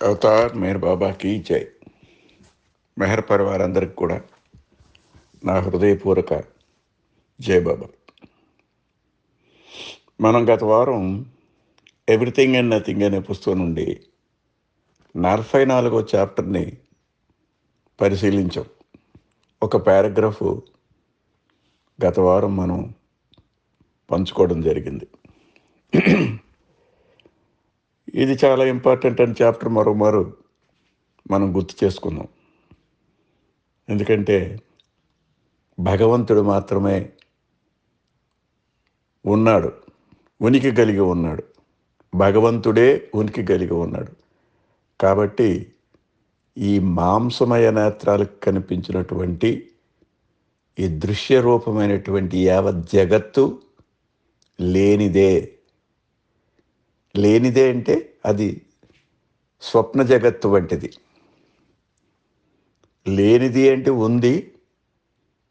Avatar Meyer బాబాకి జై. మెహర్ పరివారందరికి కూడా నా హృదయపూర్వక జై బాబా. మనం గత వారం ఎవ్రీథింగ్ అండ్ నథింగ్ అనే పుస్తకం నుండి 44వ చాప్టర్ని పరిశీలించాం. ఒక పారాగ్రాఫ్ గత వారం మనం పంచుకోవడం జరిగింది. ఇది చాలా ఇంపార్టెంట్ అని చాప్టర్ మరోమారు మనం గుర్తు చేసుకుందాం. ఎందుకంటే భగవంతుడు మాత్రమే ఉన్నాడు, ఉనికి కలిగి ఉన్నాడు. భగవంతుడే ఉనికి కలిగి ఉన్నాడు. కాబట్టి ఈ మాంసమయ నేత్రాలకు కనిపించినటువంటి ఈ దృశ్య రూపమైనటువంటి యావత్ జగత్తు లేనిదే. లేనిదే అంటే అది స్వప్న జగత్తు వంటిది. లేనిది అంటే ఉంది,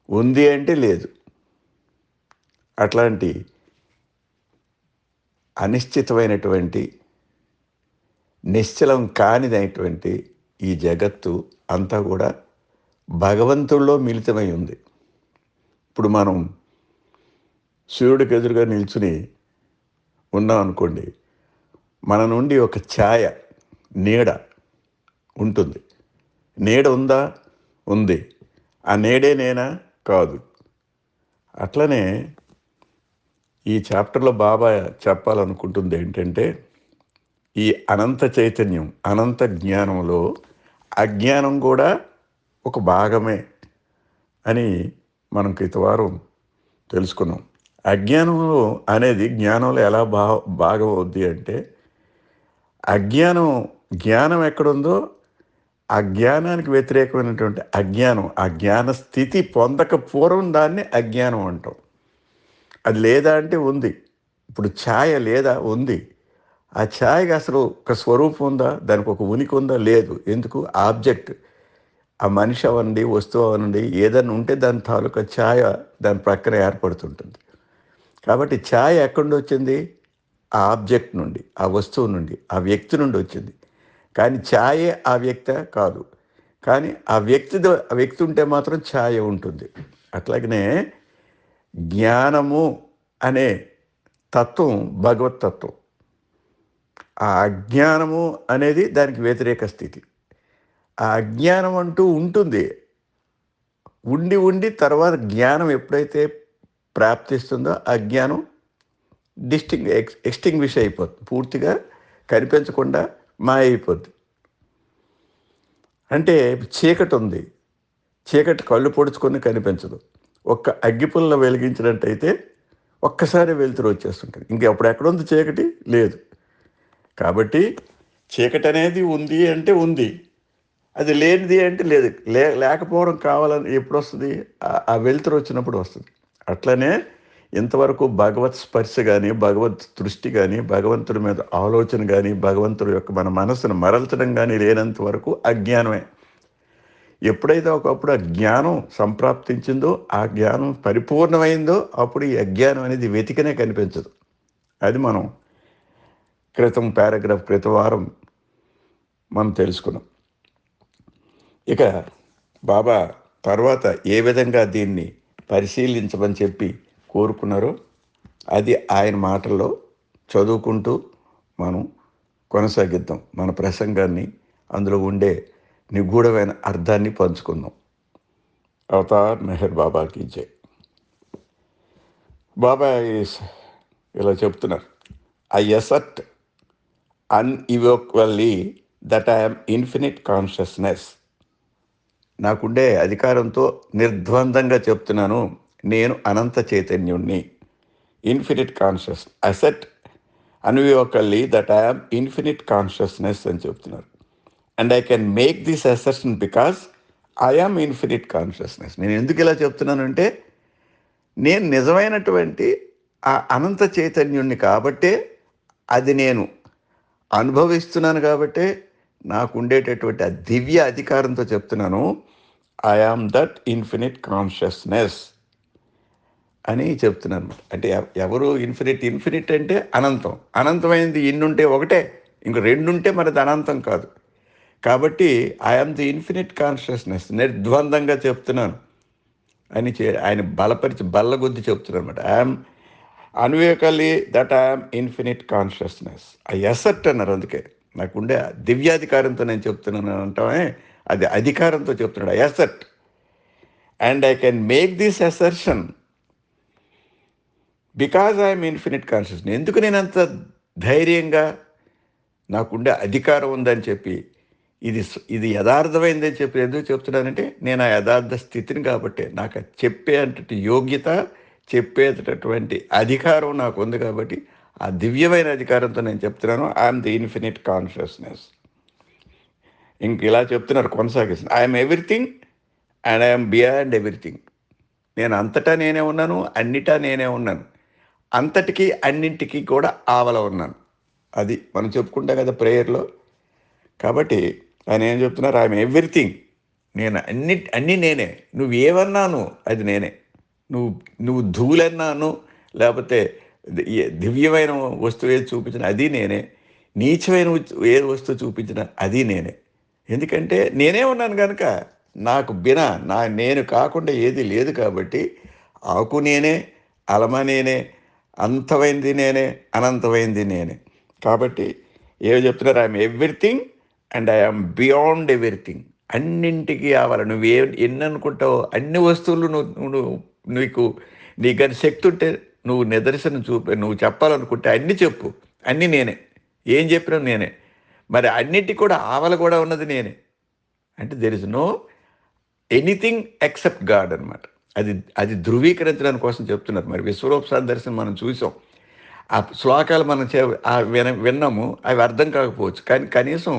ఉంది అంటే లేదు. అట్లాంటి అనిశ్చితమైనటువంటి నిశ్చలం కానిదైనటువంటి ఈ జగత్తు అంతా కూడా భగవంతుల్లో మిళితమై ఉంది. ఇప్పుడు మనం సూర్యుడికి ఎదురుగా నిల్చుని ఉన్నాం అనుకోండి, మన నుండి ఒక ఛాయ, నీడ ఉంటుంది. నీడ ఉందా? ఉంది. ఆ నీడే నేనా? కాదు. అట్లనే ఈ చాప్టర్లో బాబా చెప్పాలనుకుంటుంది ఏంటంటే, ఈ అనంత చైతన్యం, అనంత జ్ఞానంలో అజ్ఞానం కూడా ఒక భాగమే అని మనం క్రితవారం తెలుసుకున్నాం. అజ్ఞానంలో అనేది జ్ఞానంలో ఎలా భాగం అవుద్ది అంటే, జ్ఞానం ఎక్కడుందో ఆ జ్ఞానానికి వ్యతిరేకమైనటువంటి అజ్ఞానం, ఆ జ్ఞాన స్థితి పొందక పూర్వం దాన్ని అజ్ఞానం అంటాం. అది లేదా అంటే ఉంది. ఇప్పుడు ఛాయ లేదా? ఉంది. ఆ ఛాయకి అసలు ఒక స్వరూపం ఉందా? దానికి ఒక ఉనికి ఉందా? లేదు. ఎందుకు? ఆబ్జెక్ట్, ఆ మనిషి అవ్వండి, వస్తువు అవ్వండి, ఏదైనా ఉంటే దాని తాలూకా ఛాయ దాని ప్రక్కన ఏర్పడుతుంటుంది. కాబట్టి ఛాయ ఎక్కడి నుండి వచ్చింది? ఆ ఆబ్జెక్ట్ నుండి, ఆ వస్తువు నుండి, ఆ వ్యక్తి నుండి వచ్చింది. కానీ ఛాయే ఆ వ్యక్తి కాదు. కానీ ఆ వ్యక్తి ఉంటే మాత్రం ఛాయ ఉంటుంది. అట్లాగనే జ్ఞానము అనే తత్వం భగవత్ తత్వం. ఆ అజ్ఞానము అనేది దానికి వ్యతిరేక స్థితి. ఆ అజ్ఞానం అంటూ ఉంటుంది. ఉండి ఉండి తర్వాత జ్ఞానం ఎప్పుడైతే ప్రాప్తిస్తుందో అజ్ఞానం ఎక్స్టింగ్విష్ అయిపోతుంది. పూర్తిగా కనిపించకుండా మాయైపోద్ది. అంటే చీకటి ఉంది, చీకటి కళ్ళు పొడుచుకొని కనిపించదు. ఒక్క అగ్గిపుల్ల వెలిగించినట్టయితే ఒక్కసారి వెలుతురు వచ్చేస్తుంటుంది. ఇంకెప్పుడు ఎక్కడుంది చీకటి? లేదు. కాబట్టి చీకటి అనేది ఉంది అంటే ఉంది, అది లేనిది అంటే లేదు. లేకపోవడం కావాలని ఎప్పుడు వస్తుంది? ఆ వెలుతురు వచ్చినప్పుడు వస్తుంది. అట్లనే ఇంతవరకు భగవత్ స్పర్శ కానీ, భగవత్ దృష్టి కానీ, భగవంతుడి మీద ఆలోచన కానీ, భగవంతుడి యొక్క మన మనసును మరల్చడం కానీ లేనంత వరకు అజ్ఞానమే. ఎప్పుడైతే ఒకప్పుడు ఆ జ్ఞానం సంప్రాప్తించిందో, ఆ జ్ఞానం పరిపూర్ణమైందో, అప్పుడు ఈ అజ్ఞానం అనేది వెతికనే కనిపించదు. అది మనం క్రితం వారం మనం తెలుసుకున్నాం. ఇక బాబా తర్వాత ఏ విధంగా దీన్ని పరిశీలించమని చెప్పి కోరుకున్నారో అది ఆయన మాటల్లో చదువుకుంటూ మనం కొనసాగిద్దాం. మన ప్రసంగాన్ని, అందులో ఉండే నిగూఢమైన అర్థాన్ని పంచుకుందాం. అవతార్ మెహర్ బాబాకి జై. బాబా ఇలా చెప్తున్నారు, I assert unequivocally that I'm infinite consciousness. నాకుండే అధికారంతో నిర్ద్వందంగా చెప్తున్నాను, నేను అనంత చైతన్యుణ్ణి. Infinite conscious, assert unequivocally that I'm infinite consciousness అని చెప్తున్నారు. And I can make this assertion because I am infinite consciousness. నేను ఎందుకు ఇలా చెప్తున్నానంటే, నేను నిజమైనటువంటి ఆ అనంత చైతన్యుణ్ణి కాబట్టే, అది నేను అనుభవిస్తున్నాను కాబట్టే, నాకు ఉండేటటువంటి ఆ దివ్య అధికారంతో చెప్తున్నాను, I am that infinite consciousness అని చెప్తున్నాను. అంటే ఎవరు ఇన్ఫినిట్ అంటే అనంతం. అనంతమైనది ఇన్నుంటే ఒకటే, ఇంక రెండుంటే మరి అది అనంతం కాదు. కాబట్టి ఐఎమ్ ది ఇన్ఫినిట్ కాన్షియస్నెస్, నిర్ద్వందంగా చెప్తున్నాను అని ఆయన బలపరిచి బల్లగుద్ది చెప్తున్నారు అనమాట. I'm unequivocally that I'm infinite consciousness. I accept అన్నారు. అందుకే నాకుండే దివ్యాధికారంతో నేను చెప్తున్నాను అంటామే, అది అధికారంతో చెప్తున్నాడు. I accept and I can make this assertion because I'm infinite consciousness. ఎందుకు నేను అంత ధైర్యంగా నాకుండే అధికారం ఉందని చెప్పి, ఇది యథార్థమైందని చెప్పి ఎందుకు చెప్తున్నానంటే, నేను ఆ యథార్థ స్థితిని కాబట్టి, నాకు చెప్పేటటువంటి యోగ్యత, చెప్పేటటువంటి అధికారం నాకు ఉంది కాబట్టి, ఆ దివ్యమైన అధికారంతో నేను చెప్తున్నాను ఐఎమ్ ది ఇన్ఫినిట్ కాన్షియస్నెస్. ఇంక ఇలా చెప్తున్నారు కొనసాగిస్తుంది. I'm everything and I'm beyond everything. నేను అంతటా నేనే ఉన్నాను, అన్నిటా నేనే ఉన్నాను, అంతటికీ అన్నింటికి కూడా ఆవల ఉన్నాను. అది మనం చెప్పుకుంటాం కదా ప్రేయర్లో. కాబట్టి ఆయన ఏం చెప్తున్నారు, ఐఎమ్ ఎవ్రీథింగ్. నేను అన్నీ నేనే. నువ్వేమన్నాను అది నేనే. నువ్వు ధూళన్నాను, లేకపోతే దివ్యమైన వస్తువు ఏది చూపించిన అది నేనే, నీచమైన ఏ వస్తువు చూపించిన అది నేనే. ఎందుకంటే నేనే ఉన్నాను కనుక, నాకు నేను కాకుండా ఏది లేదు కాబట్టి, ఆకు నేనే, అలమ నేనే, అంతమైంది నేనే, అనంతమైంది నేనే. కాబట్టి ఏమో చెప్తున్నారు, I'm everything and I'm beyond everything. అన్నింటికి ఆవాలి. ఎన్ని అనుకుంటావో అన్ని వస్తువులు నీకు కానీ శక్తి ఉంటే నువ్వు నిదర్శనం నువ్వు చెప్పాలనుకుంటే అన్నీ చెప్పు, అన్నీ నేనే. ఏం చెప్పినా నేనే. మరి అన్నిటికీ కూడా ఆవల కూడా ఉన్నది నేనే. అంటే there is know anything except God అనమాట. అది ధృవీకరించడానికి కోసం చెప్తున్నారు. మరి విశ్వరూప సందర్శనం మనం చూసాం. ఆ శ్లోకాలు మనం విన్నాము, అవి అర్థం కాకపోవచ్చు. కానీ కనీసం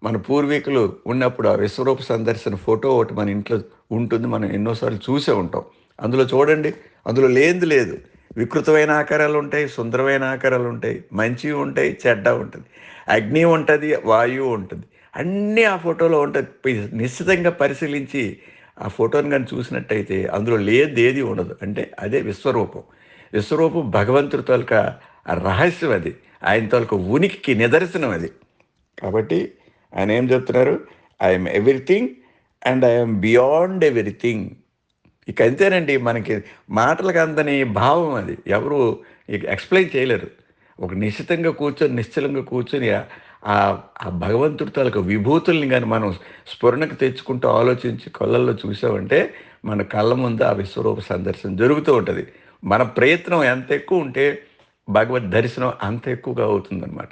మన పూర్వీకులు ఉన్నప్పుడు ఆ విశ్వరూప సందర్శన ఫోటో ఒకటి మన ఇంట్లో ఉంటుంది. మనం ఎన్నోసార్లు చూసే ఉంటాం. అందులో చూడండి, అందులో లేనిది లేదు. వికృతమైన ఆకారాలు ఉంటాయి, సుందరమైన ఆకారాలు ఉంటాయి, మంచి ఉంటాయి, చెడ్డ ఉంటుంది, అగ్ని ఉంటుంది, వాయువు ఉంటుంది, అన్నీ ఆ ఫోటోలో ఉంటుంది. నిశ్చితంగా పరిశీలించి ఆ ఫోటోని కానీ చూసినట్టయితే అందులో లేనిది ఏది ఉండదు. అంటే అదే విశ్వరూపం. విశ్వరూపం భగవంతుడి తాలూకా రహస్యం, అది ఆయన తాలూకా ఉనికికి నిదర్శనం అది. కాబట్టి ఆయన ఏం చెప్తున్నారు, I'm everything and I'm beyond everything. ఇక అంతేనండి. మనకి మాటలకు అందని భావం అది ఎవరు ఎక్స్ప్లెయిన్ చేయలేరు. ఒక నిశ్చలంగా కూర్చొని ఆ భగవంతుడి తాలూకా విభూతుల్ని కానీ మనం స్ఫురణకు తెచ్చుకుంటూ ఆలోచించి కళ్ళల్లో చూసామంటే మన కళ్ళ ముందు ఆ విశ్వరూప సందర్శనం జరుగుతూ ఉంటుంది. మన ప్రయత్నం ఎంత ఎక్కువ ఉంటే భగవద్ దర్శనం అంత ఎక్కువగా అవుతుందన్నమాట.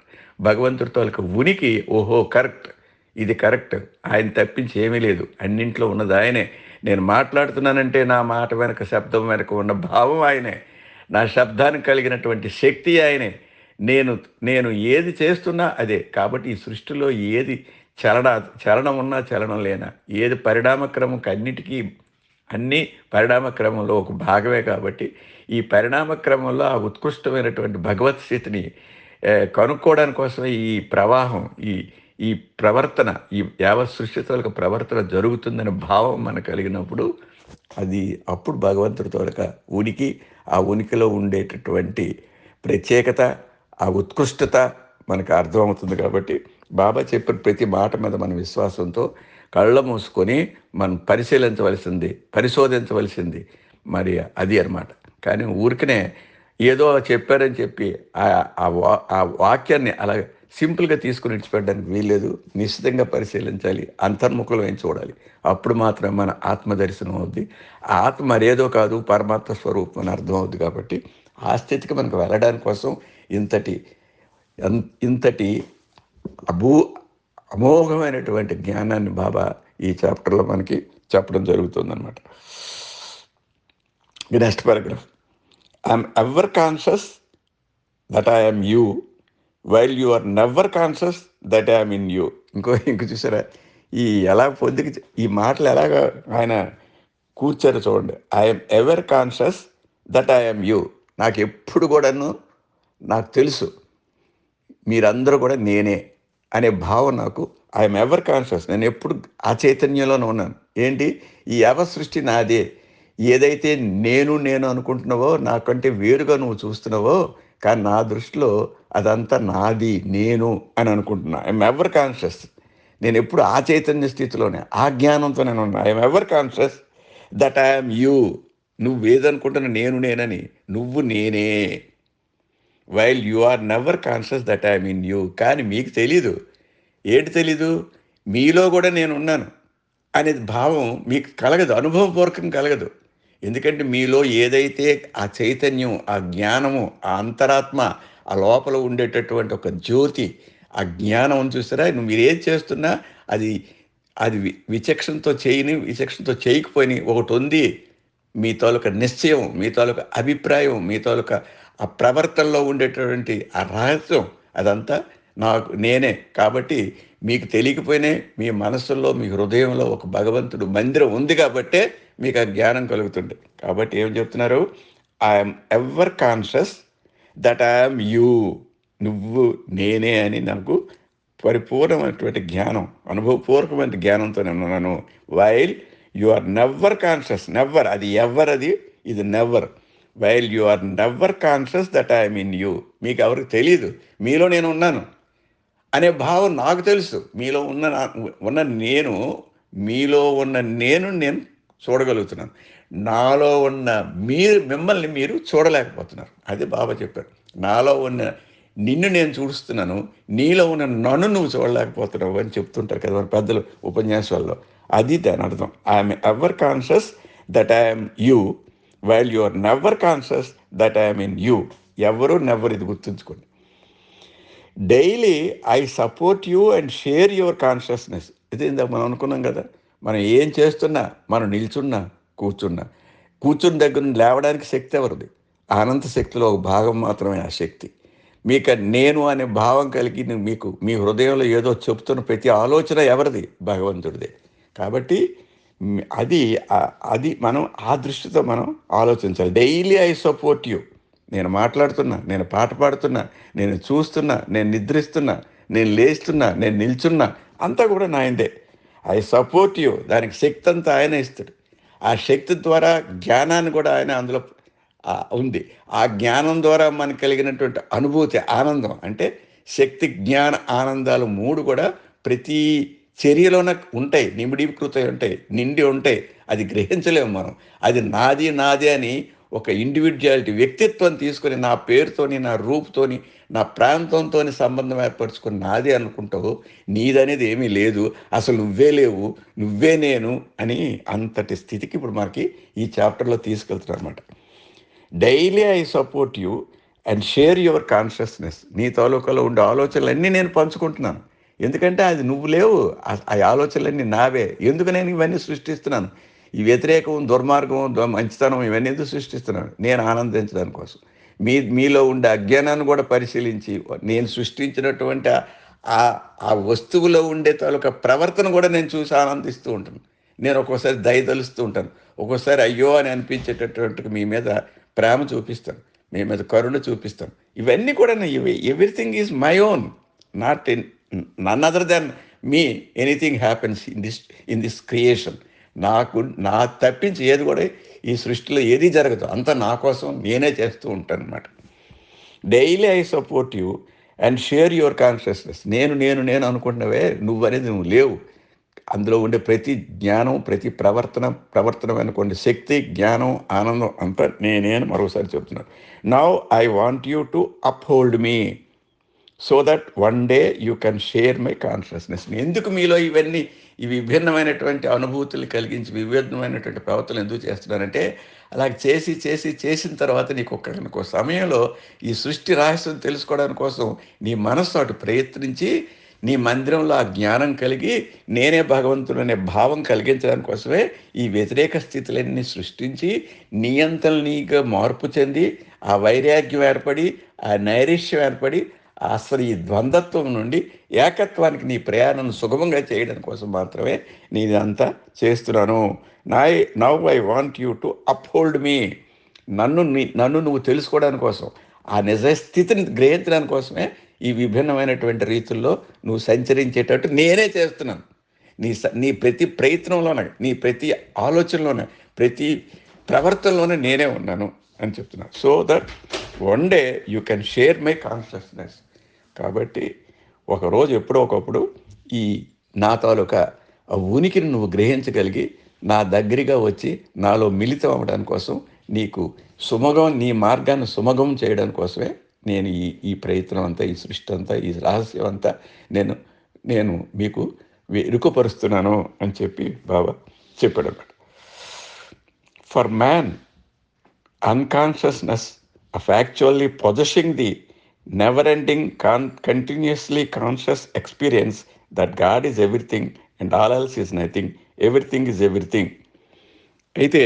భగవంతుడి తాలూకా ఉనికి, ఓహో కరెక్ట్, ఇది కరెక్ట్, ఆయన తప్పించి ఏమీ లేదు, అన్నింట్లో ఉన్నది ఆయనే. నేను మాట్లాడుతున్నానంటే నా మాట వెనక, శబ్దం వెనక ఉన్న భావం ఆయనే, నా శబ్దానికి కలిగినటువంటి శక్తి ఆయనే. నేను ఏది చేస్తున్నా అదే. కాబట్టి ఈ సృష్టిలో ఏది చలనం ఉన్నా చలనం లేనా, ఏది పరిణామక్రమంకి అన్ని పరిణామక్రమంలో ఒక భాగమే. కాబట్టి ఈ పరిణామక్రమంలో ఆ ఉత్కృష్టమైనటువంటి భగవత్ స్థితిని కనుక్కోవడానికి కోసమే ఈ ప్రవాహం, ఈ ప్రవర్తన, ఈ యావత్ సృష్టితోలక ప్రవర్తన జరుగుతుందనే భావం మనకు కలిగినప్పుడు అప్పుడు భగవంతుడి తోలక ఉనికి, ఆ ఉనికిలో ఉండేటటువంటి ప్రత్యేకత, ఆ ఉత్కృష్టత మనకు అర్థమవుతుంది. కాబట్టి బాబా చెప్పిన ప్రతి మాట మీద మన విశ్వాసంతో కళ్ళ మూసుకొని మనం పరిశోధించవలసింది మరి అది అన్నమాట. కానీ ఊరికనే ఏదో చెప్పారని చెప్పి ఆ వాక్యాన్ని అలా సింపుల్గా తీసుకుని విడిచిపెట్టడానికి వీల్లేదు. నిశ్చితంగా పరిశీలించాలి, అంతర్ముఖులమై చూడాలి. అప్పుడు మాత్రం మన ఆత్మదర్శనం అవుద్ది. ఆ ఆత్మ మరేదో కాదు, పరమాత్మ స్వరూపం అని అర్థం అవుద్ది. కాబట్టి ఆ స్థితికి మనకు వెళ్ళడానికి కోసం ఇంతటి అమోఘమైనటువంటి జ్ఞానాన్ని బాబా ఈ చాప్టర్లో మనకి చెప్పడం జరుగుతుందన్నమాట. Next paragraph, I'm ever conscious that I'm you while you are never conscious that I'm in you. ఇంక చూసారా ఎలా పొద్దుకి ఈ మాటలు ఎలాగా ఆయన కూర్చారో చూడండి. I'm ever conscious that I'm you. నాకు ఎప్పుడు కూడాను నాకు తెలుసు మీరందరూ కూడా నేనే అనే భావం నాకు. ఐఎమ్ ఎవర్ కాన్షియస్, నేను ఎప్పుడు ఆ చైతన్యంలోనే ఉన్నాను. ఏంటి, ఈ యవ సృష్టి నాదే. ఏదైతే నేను అనుకుంటున్నావో, నాకంటే వేరుగా నువ్వు చూస్తున్నావో, కానీ నా దృష్టిలో అదంతా నాది, నేను అని అనుకుంటున్నా. I'm ever conscious. నేను ఎప్పుడు ఆ చైతన్య స్థితిలోనే, ఆ జ్ఞానంతో నేను ఉన్నా. I'm ever conscious that I'm you. నువ్వేదనుకుంటున్నా నేను నేనని, నువ్వు నేనే. While you are never conscious that I'm in you. కానీ మీకు తెలీదు. ఏంటి తెలీదు? మీలో కూడా నేనున్నాను అనేది భావం మీకు కలగదు, అనుభవపూర్వకం కలగదు. ఎందుకంటే మీలో ఏదైతే ఆ చైతన్యం, ఆ జ్ఞానము, ఆ అంతరాత్మ, ఆ లోపల ఉండేటటువంటి ఒక జ్యోతి, ఆ జ్ఞానం చూసారా? మీరేం చేస్తున్నా అది అది విచక్షణతో చేయని, విచక్షణతో చేయకపోయినా ఒకటి ఉంది. మీ తాలూకా నిశ్చయం, మీ తాలూకా అభిప్రాయం, మీ తాలూకా ఆ ప్రవర్తనలో ఉండేటటువంటి ఆ రహస్యం అదంతా నాకు నేనే. కాబట్టి మీకు తెలియకపోయినా మీ మనస్సుల్లో, మీ హృదయంలో ఒక భగవంతుడు మందిరం ఉంది కాబట్టే మీకు ఆ జ్ఞానం కలుగుతుంది. కాబట్టి ఏం చెప్తున్నారు? I'm ever conscious that I'm you. నువ్వు నేనే అని నాకు పరిపూర్ణమైనటువంటి జ్ఞానం, అనుభవపూర్వకమైన జ్ఞానంతో నేను ఉన్నాను. While you are never conscious, never, అది ఎవర్, అది ఇది never. While you are never conscious that I'm in you. మీకు ఎవరికి తెలియదు మీలో నేను ఉన్నాను అనే భావం నాకు తెలుసు. మీలో ఉన్న ఉన్న నేను, మీలో ఉన్న నేను చూడగలుగుతున్నాను. నాలో ఉన్న మిమ్మల్ని మీరు చూడలేకపోతున్నారు. అది బాబా చెప్పారు. నాలో ఉన్న నిన్ను నేను చూస్తున్నాను, నీలో ఉన్న నన్ను నువ్వు చూడలేకపోతున్నావు అని చెప్తుంటారు కదా మన పెద్దలు ఉపన్యాసాల్లో. అది దాని అర్థం. I'm ever conscious that I'm you, while you are never conscious that I'm in you. ఎవరు నెవర్, ఇది గుర్తుంచుకోండి. Daily I support you and share your consciousness. ఇది ఇందాక మనం అనుకున్నాం కదా, మనం ఏం చేస్తున్నా, మనం నిల్చున్నా, కూర్చున్నా, కూర్చున్న దగ్గర నుండి లేవడానికి శక్తి ఎవరిది? అనంత శక్తిలో ఒక భాగం మాత్రమే ఆ శక్తి. మీకు నేను అనే భావం కలిగి మీకు మీ హృదయంలో ఏదో చెప్తున్న ప్రతి ఆలోచన ఎవరిది? భగవంతుడిదే. కాబట్టి అది అది మనం ఆ దృష్టితో మనం ఆలోచించాలి. Daily I support you. నేను మాట్లాడుతున్నా, నేను పాట పాడుతున్నా, నేను చూస్తున్నా, నేను నిద్రిస్తున్నా, నేను లేస్తున్నా, నేను నిల్చున్నా, అంతా కూడా నాయందే. I support you. దానికి శక్తి అంతా ఆయన ఇస్తాడు. ఆ శక్తి ద్వారా జ్ఞానాన్ని కూడా ఆయన అందులో ఉంది. ఆ జ్ఞానం ద్వారా మనకు కలిగినటువంటి అనుభూతి, ఆనందం అంటే శక్తి, జ్ఞాన, ఆనందాలు మూడు కూడా ప్రతి చర్యలోనే ఉంటాయి, నిమిడీకృతమై ఉంటాయి, నిండి ఉంటాయి. అది గ్రహించలేము మనం. అది నాది నాది అని ఒక ఇండివిజువాలిటీ, వ్యక్తిత్వం తీసుకొని నా పేరుతోని, నా రూపుతోని, నా ప్రాంతంతో సంబంధం ఏర్పరచుకొని నాది అనుకుంటావు. నీదనేది ఏమీ లేదు, అసలు నువ్వే లేవు, నువ్వే నేను అని అంతటి స్థితికి ఇప్పుడు మనకి ఈ చాప్టర్లో తీసుకెళ్తున్నారు అనమాట. Daily I support you and share your consciousness. నీ తాలూకాలో ఉండే ఆలోచనలన్నీ నేను పంచుకుంటున్నాను. ఎందుకంటే అది నువ్వు లేవు, ఆ ఆలోచనలన్నీ నావే. ఎందుకు నేను ఇవన్నీ సృష్టిస్తున్నాను? ఈ వ్యతిరేకం, దుర్మార్గం, మంచితనం ఇవన్నీ ఎందుకు సృష్టిస్తున్నాను? నేను ఆనందించడానికి కోసం. మీలో ఉండే అజ్ఞానాన్ని కూడా పరిశీలించి నేను సృష్టించినటువంటి ఆ ఆ వస్తువులో ఉండే తాలూకా ప్రవర్తన కూడా నేను చూసి ఆనందిస్తూ ఉంటాను. నేను ఒక్కోసారి దయతలుస్తూ ఉంటాను, ఒక్కోసారి అయ్యో అని అనిపించేటటువంటి మీ మీద ప్రేమ చూపిస్తాను, మీ మీద కరుణ చూపిస్తాను. ఇవన్నీ కూడా everything is my own, not in none other than me. Anything happens in this creation. నా తప్పించి ఏది కూడా ఈ సృష్టిలో ఏది జరగదు, అంతా నా కోసం నేనే చేస్తూ ఉంటాను అనమాట. Daily I support you and share your consciousness. నేను అనుకుంటున్నవే, నువ్వు అనేది నువ్వు లేవు. అందులో ఉండే ప్రతి జ్ఞానం, ప్రతి ప్రవర్తన అనుకోండి శక్తి, జ్ఞానం, ఆనందం అంతా నేనే అని మరోసారి చెప్తున్నాను. Now I want you to uphold me so that one day you can share my consciousness. ఎందుకు మీలో ఇవన్నీ ఈ విభిన్నమైనటువంటి అనుభూతులు కలిగించి విభిన్నమైనటువంటి ప్రవర్తనలు ఎందుకు చేస్తున్నానంటే, అలా చేసిన తర్వాత నీకు ఒక్క సమయంలో ఈ సృష్టి రహస్యం తెలుసుకోవడానికి కోసం నీ మనస్సు అటు ప్రయత్నించి నీ మందిరంలో ఆ జ్ఞానం కలిగి నేనే భగవంతుడు అనే భావం కలిగించడానికి కోసమే ఈ వ్యతిరేక స్థితులన్నీ సృష్టించి నీ అంతలు నీగా మార్పు చెంది ఆ వైరాగ్యం ఏర్పడి, ఆ నైరిష్యం ఏర్పడి, అసలు ఈ ద్వంద్వత్వం నుండి ఏకత్వానికి నీ ప్రయాణం సుగమంగా చేయడం కోసం మాత్రమే నేనంతా చేస్తున్నాను. Now I want you to uphold me. నన్ను నువ్వు తెలుసుకోవడానికి కోసం, ఆ నిజ స్థితిని గ్రహించడానికి కోసమే ఈ విభిన్నమైనటువంటి రీతుల్లో నువ్వు సంచరించేటట్టు నేనే చేస్తున్నాను. నీ ప్రతి ప్రయత్నంలోనే, నీ ప్రతి ఆలోచనలోనే, ప్రతి ప్రవర్తనలోనే నేనే ఉన్నాను అని చెప్తున్నారు. So that one day you can share my consciousness. కాబట్టి ఒకరోజు ఎప్పుడో ఒకప్పుడు ఈ నా తాలూకా ఆ ఉనికిని నువ్వు గ్రహించగలిగి నా దగ్గరగా వచ్చి నాలో మిళితం అవ్వడం కోసం నీకు నీ మార్గాన్ని సుమగం చేయడం కోసమే నేను ఈ ప్రయత్నం అంతా, ఈ సృష్టి అంతా, ఈ రహస్యం అంతా నేను నేను మీకు ఇరుకుపరుస్తున్నాను అని చెప్పి బాబా చెప్పాడు అన్నమాట. For man unconsciousness of actually possessing the never-ending, continuously conscious experience that God is everything and all else is nothing, everything is everything. అయితే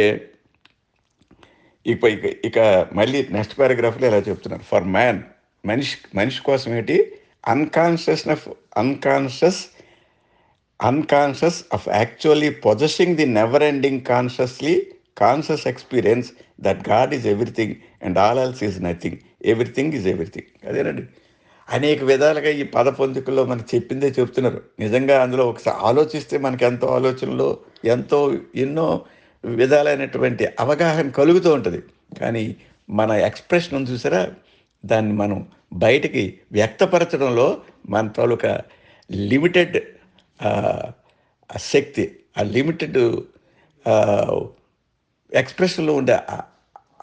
ఇక ఇక ఇక మళ్ళీ నెక్స్ట్ పారాగ్రాఫ్లో ఇలా చెప్తున్నారు. ఫర్ మ్యాన్, మనిషి కోసం ఏంటి? unconscious of actually possessing the never-ending conscious experience that God is everything and all else is nothing, everything is everything. అదేనండి, అనేక విధాలుగా ఈ పద పొందికల్లో మనకు చెప్పిందే చెప్తున్నారు. నిజంగా అందులో ఒకసారి ఆలోచిస్తే మనకు ఎంతో ఆలోచనలో ఎన్నో విధాలైనటువంటి అవగాహన కలుగుతూ ఉంటుంది. కానీ మన ఎక్స్ప్రెషన్ ఉంది చూసారా, దాన్ని మనం బయటికి వ్యక్తపరచడంలో మన తాలూకా లిమిటెడ్ శక్తి, ఆ లిమిటెడ్ ఎక్స్ప్రెషన్లో ఉండే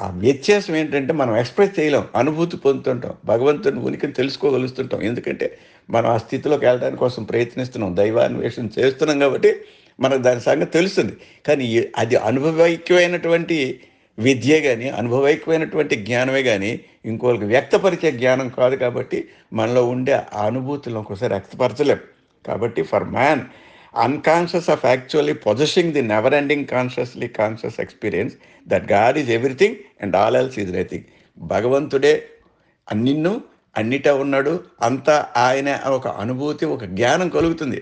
ఆ వ్యత్యాసం ఏంటంటే మనం ఎక్స్ప్రెస్ చేయలేం, అనుభూతి పొందుతుంటాం, భగవంతుని ఉనికిని తెలుసుకోగలుగుతుంటాం. ఎందుకంటే మనం ఆ స్థితిలోకి వెళ్ళడానికి కోసం ప్రయత్నిస్తున్నాం, దైవాన్వేషణ చేస్తున్నాం కాబట్టి మనకు దాని సంగతి తెలుస్తుంది. కానీ అది అనుభవైక్యమైనటువంటి విద్య కానీ, అనుభవైక్యమైనటువంటి జ్ఞానమే కానీ ఇంకోళ్ళకి వ్యక్తపరిచే జ్ఞానం కాదు. కాబట్టి మనలో ఉండే ఆ అనుభూతులను ఒకసారి వ్యక్తపరచలేం. కాబట్టి for man unconscious of actually possessing the never-ending conscious experience that God is everything and all else is nothing. భగవంతుడే అన్నిటా ఉన్నాడు, అంతా ఆయన ఒక అనుభూతి, ఒక జ్ఞానం కలుగుతుంది.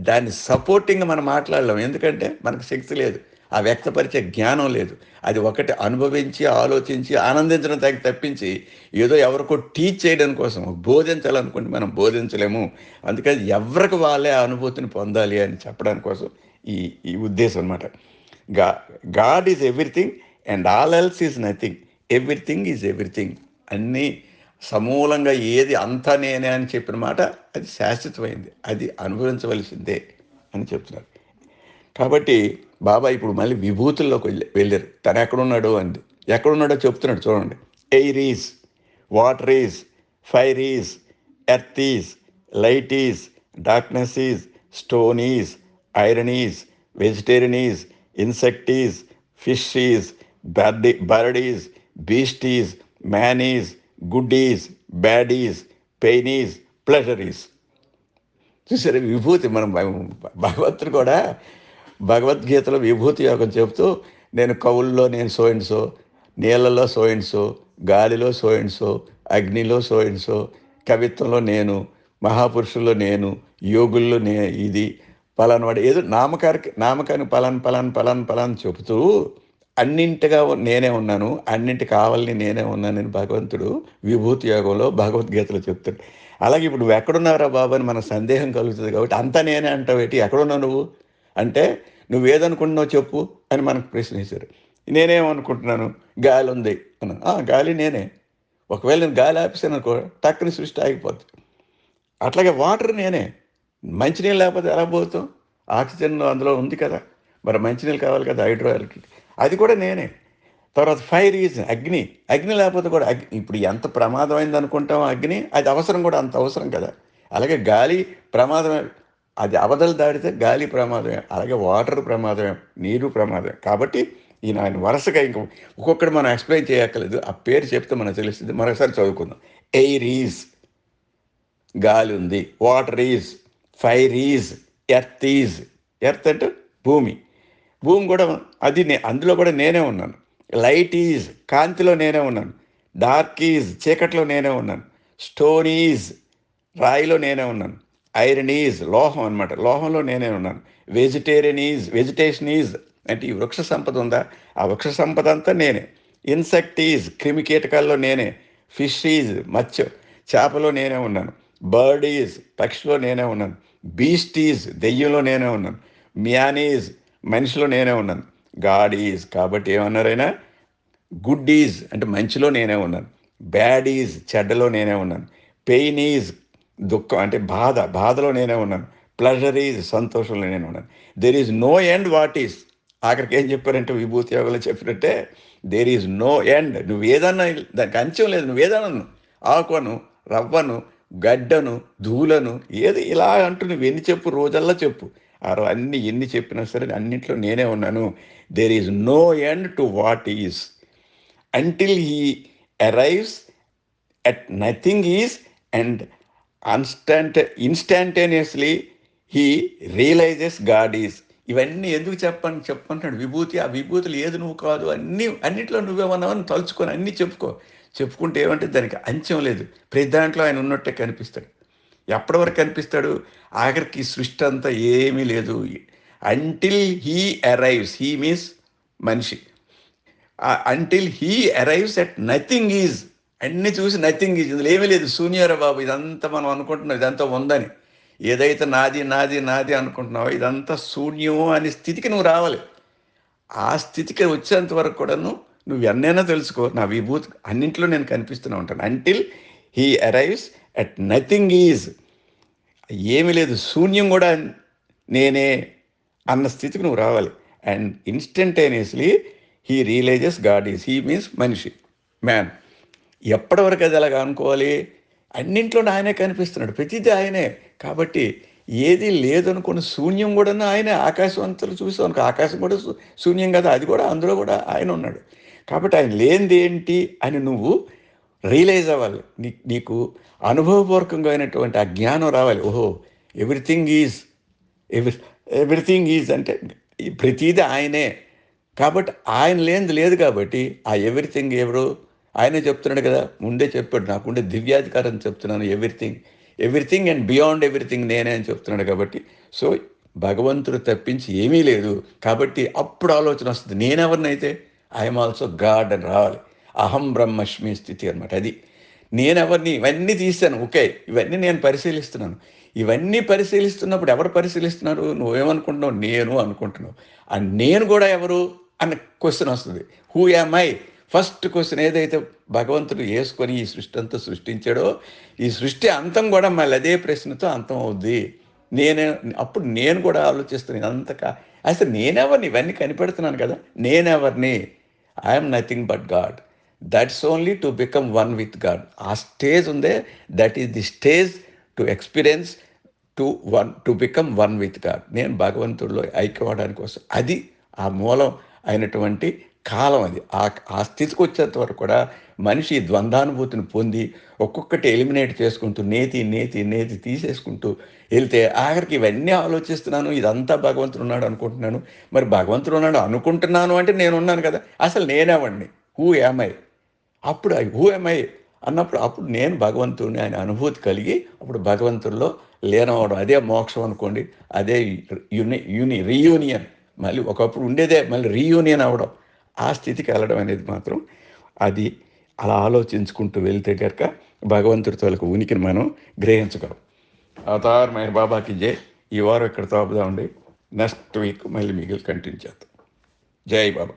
దాన్ని సపోర్టింగ్గా మనం మాట్లాడలేం, ఎందుకంటే మనకు శక్తి లేదు, ఆ వ్యక్తపరిచే జ్ఞానం లేదు. అది ఒకటి అనుభవించి ఆలోచించి ఆనందించడం తప్పించి ఏదో ఎవరికో టీచ్ చేయడం కోసం బోధించాలనుకుంటే మనం బోధించలేము. అందుకని ఎవరికి వాళ్ళే ఆ అనుభూతిని పొందాలి అని చెప్పడానికి కోసం ఈ ఉద్దేశం అనమాట. God is everything and all else is nothing, everything is everything. అన్నీ సమూలంగా ఏది అంతా నేనే అని చెప్పిన మాట అది శాశ్వతమైంది, అది అనుభవించవలసిందే అని చెప్తున్నారు. కాబట్టి బాబా ఇప్పుడు మళ్ళీ విభూతుల్లోకి వెళ్ళారు. తను ఎక్కడున్నాడో చెప్తున్నాడు చూడండి. Air is, water is, fire is, earth is, light is, darkness is, stone is, iron is, vegetarian is, insect is, fish is, bird is, beast is, man is, good is, bad is, pain is, pleasure is. చూసారా విభూతి? మనం భగవంతుడు కూడా భగవద్గీతలో విభూతి యోగం చెబుతూ, నేను కవుల్లో నేను సో అండ్ సో, నీళ్ళలో సో అండ్ సో, గాలిలో సో అండ్ సో, అగ్నిలో సో అండ్ సో, కవిత్వంలో నేను, మహాపురుషుల్లో నేను, యోగుల్లో ఇది పలానవాడు, ఏదో నామకానికి పలాన్ చెబుతూ అన్నింటిగా నేనే ఉన్నాను, అన్నింటి కావాలని నేనే ఉన్నానని భగవంతుడు విభూతి యోగంలో భగవద్గీతలో చెప్తాడు. అలాగే ఇప్పుడు నువ్వు ఎక్కడున్నావురా బాబు అని మన సందేహం కలుగుతుంది. కాబట్టి అంతా నేనే అంటావేటి, ఎక్కడున్నావు నువ్వు అంటే నువ్వేదనుకుంటున్నావు చెప్పు అని మనకు ప్రశ్నించారు. నేనేమనుకుంటున్నాను, గాలి ఉంది అన్న, గాలి నేనే. ఒకవేళ నేను గాలి ఆపేసాను అనుకో, టక్కుని సృష్టి ఆగిపోద్ది. అట్లాగే వాటర్ నేనే. మంచినీళ్ళు లేకపోతే ఎలా పోతాం? ఆక్సిజన్ అందులో ఉంది కదా, మరి మంచినీళ్ళు కావాలి కదా, హైడ్రోఎలక్ట్రిక్, అది కూడా నేనే. తర్వాత ఫైర్ ఈజ్, అగ్ని లేకపోతే కూడా ఇప్పుడు ఎంత ప్రమాదమైంది అనుకుంటాం అగ్ని, అది అవసరం కూడా అంత అవసరం కదా. అలాగే గాలి ప్రమాదమే, అది అవధలు దాడితే గాలి ప్రమాదమే. అలాగే వాటర్ ప్రమాదమే, నీరు ప్రమాదమే. కాబట్టి ఆయన వరుసగా ఇంక ఒక్కొక్కటి మనం ఎక్స్ప్లెయిన్ చేయక్కర్లేదు, ఆ పేరు చెప్తే మనకు తెలుస్తుంది. మరొకసారి చదువుకుందాం. ఎయిర్ ఈజ్, గాలి ఉంది. Water is, fire is, earth is, earth అంటే భూమి కూడా అది అందులో కూడా నేనే ఉన్నాను. లైట్ ఈజ్, కాంతిలో నేనే ఉన్నాను. డార్క్ ఈజ్, చీకట్లో నేనే ఉన్నాను. స్టోన్ ఈజ్, రాయిలో నేనే ఉన్నాను. ఐరన్ ఈజ్, లోహం అనమాట, లోహంలో నేనే ఉన్నాను. వెజిటేషన్ ఈజ్ అంటే ఈ వృక్ష సంపద ఉందా, ఆ వృక్ష సంపద అంతా నేనే. ఇన్సెక్ట్ ఈజ్, క్రిమి కీటకాల్లో నేనే. ఫిష్ ఈజ్, చేపలో నేనే ఉన్నాను. బర్డ్ ఈజ్, పక్షిలో నేనే ఉన్నాను. బీస్ట్ ఈజ్, దెయ్యంలో నేనే ఉన్నాను. మ్యాన్ ఈజ్, మనిషిలో నేనే ఉన్నాను. గాడ్ ఈజ్, కాబట్టి ఏమన్నారైనా గుడ్ ఈజ్ అంటే మంచిలో నేనే ఉన్నాను, బ్యాడ్ ఈజ్ చెడ్డలో నేనే ఉన్నాను, పెయిన్ ఈజ్ దుఃఖం అంటే బాధలో నేనే ఉన్నాను, ప్లెజర్ ఈజ్ సంతోషంలో నేనే ఉన్నాను, there is no end what is. ఆఖరికి ఏం చెప్పారంటే విభూతి యోగంలో చెప్పినట్టే దేర్ ఈజ్ నో ఎండ్. నువ్వు ఏదన్నా దానికి అంచెం లేదు. నువ్వు ఏదన్నా ఆకును, రవ్వను, గడ్డను, ధూళను ఏది ఇలా అంటూ నువ్వు ఎన్ని చెప్పు, రోజల్లా చెప్పు. అన్ని ఎన్ని చెప్పినా సరే అన్నింటిలో నేనే ఉన్నాను. There is no end to what is until he arrives at nothing is and instantaneously he realises God is. ఇవన్నీ ఎందుకు చెప్పంటాడు విభూతి. ఆ విభూతులు ఏది నువ్వు కాదు, అన్నిట్లో నువ్వేమన్నావని తలుచుకొని అన్నీ చెప్పుకుంటే ఏమంటే దానికి అంచెం లేదు. ప్రతి దాంట్లో ఆయన ఉన్నట్టే కనిపిస్తాడు. ఎప్పటి వరకు కనిపిస్తాడు? ఆఖరికి సృష్టి అంతా ఏమీ లేదు. Until he arrives, he means మనిషి, until he arrives at nothing is. అన్ని చూసి నథింగ్ ఈజ్, ఇందులో ఏమీ లేదు, శూన్యరా బాబు, ఇదంతా మనం అనుకుంటున్నాం ఇదంతా ఉందని. ఏదైతే నాది నాది నాది అనుకుంటున్నావో ఇదంతా శూన్యము అనే స్థితికి నువ్వు రావాలి. ఆ స్థితికి వచ్చేంత వరకు కూడాను నువ్వు ఎన్నైనా తెలుసుకో, నా విభూతి అన్నింటిలో నేను కనిపిస్తూనే ఉంటాను. Until he arrives at nothing is, ఏమీ లేదు, శూన్యం కూడా నేనే అన్న స్థితికి నువ్వు రావాలి. And instantaneously he realises God is, he means మనిషి, మ్యాన్. ఎప్పటి వరకు అది అలాగా అనుకోవాలి? అన్నింట్లో ఆయనే కనిపిస్తున్నాడు, ప్రతిదీ ఆయనే. కాబట్టి ఏది లేదనుకున్న శూన్యం కూడా ఆయనే. ఆకాశం అంతా చూసాం అనుకో, ఆకాశం కూడా శూన్యం కదా, అది కూడా అందులో కూడా ఆయన ఉన్నాడు. కాబట్టి ఆయన లేనిది ఏంటి అని నువ్వు రియలైజ్ అవ్వాలి. నీకు అనుభవపూర్వకంగా అయినటువంటి ఆ జ్ఞానం రావాలి. ఓహో, ఎవ్రీథింగ్ ఈజ్ ఎవ్రీథింగ్ ఈజ్ అంటే ప్రతిదీ ఆయనే. కాబట్టి ఆయన లేనిది లేదు. కాబట్టి ఆ ఎవ్రీథింగ్ ఎవరు? ఆయనే చెప్తున్నాడు కదా, ముందే చెప్పాడు, నాకుండే దివ్యాధికారం చెప్తున్నాను, ఎవ్రీథింగ్ అండ్ బియాండ్ ఎవ్రీథింగ్ నేనే అని చెప్తున్నాడు. కాబట్టి సో భగవంతుడు తప్పించి ఏమీ లేదు. కాబట్టి అప్పుడు ఆలోచన వస్తుంది, నేనెవరినైతే ఐఎమ్ ఆల్సో గాడ్ అని రావాలి. అహం బ్రహ్మస్మి స్థితి అనమాట. అది నేనెవరిని, ఇవన్నీ తీశాను, ఓకే, ఇవన్నీ నేను పరిశీలిస్తున్నాను. ఇవన్నీ పరిశీలిస్తున్నప్పుడు ఎవరు పరిశీలిస్తున్నారు? నువ్వేమనుకుంటున్నావు? నేను అనుకుంటున్నావు. ఆ నేను కూడా ఎవరు అన్న క్వశ్చన్ వస్తుంది. Who am I? First question ఏదైతే భగవంతుడు వేసుకొని ఈ సృష్టి అంతా సృష్టించాడో, ఈ సృష్టి అంతం కూడా మళ్ళీ అదే ప్రశ్నతో అంతం అవుద్ది. అప్పుడు నేను కూడా ఆలోచిస్తున్నాను అంతకా అసలు నేనెవరిని, ఇవన్నీ కనిపెడుతున్నాను కదా, నేనెవరిని? I'm nothing but God. That's only to become one with God. ఆ స్టేజ్ ఉందే, that is the stage to experience to become one with God. నేను భగవంతుడిలో ఐక్యమవడానికి కోసం అది ఆ మూలం అయినటువంటి కాలం. అది ఆ స్థితికి వచ్చేంత వరకు కూడా మనిషి ద్వంద్వానుభూతిని పొంది ఒక్కొక్కటి ఎలిమినేట్ చేసుకుంటూ నేతి తీసేసుకుంటూ వెళ్తే ఆఖరికి ఇవన్నీ ఆలోచిస్తున్నాను, ఇదంతా భగవంతుడు ఉన్నాడు అనుకుంటున్నాను. మరి భగవంతుడు ఉన్నాడు అనుకుంటున్నాను అంటే నేనున్నాను కదా, అసలు నేనేవాడిని? Who am I? అప్పుడు హూ యామ్ ఐ అన్నప్పుడు అప్పుడు నేను భగవంతుడిని ఆయన అనుభూతి కలిగి అప్పుడు భగవంతుడిలో లీనమవడం. అదే మోక్షం అనుకోండి, అదే రీయూనియన్. మళ్ళీ ఒకప్పుడు ఉండేదే మళ్ళీ రీయూనియన్ అవ్వడం, ఆ స్థితికి వెళ్ళడం అనేది మాత్రం అది అలా ఆలోచించుకుంటూ వెళ్తే కనుక భగవంతుడి తోలకు ఉనికిని మనం గ్రహించగలం. అవతార్ మెహర్ బాబాకి జై. ఈ వారం ఇక్కడ తోపుదామండి. నెక్స్ట్ వీక్ మళ్ళీ మిగిలి కంటిన్యూ చేద్దాం. జై బాబా.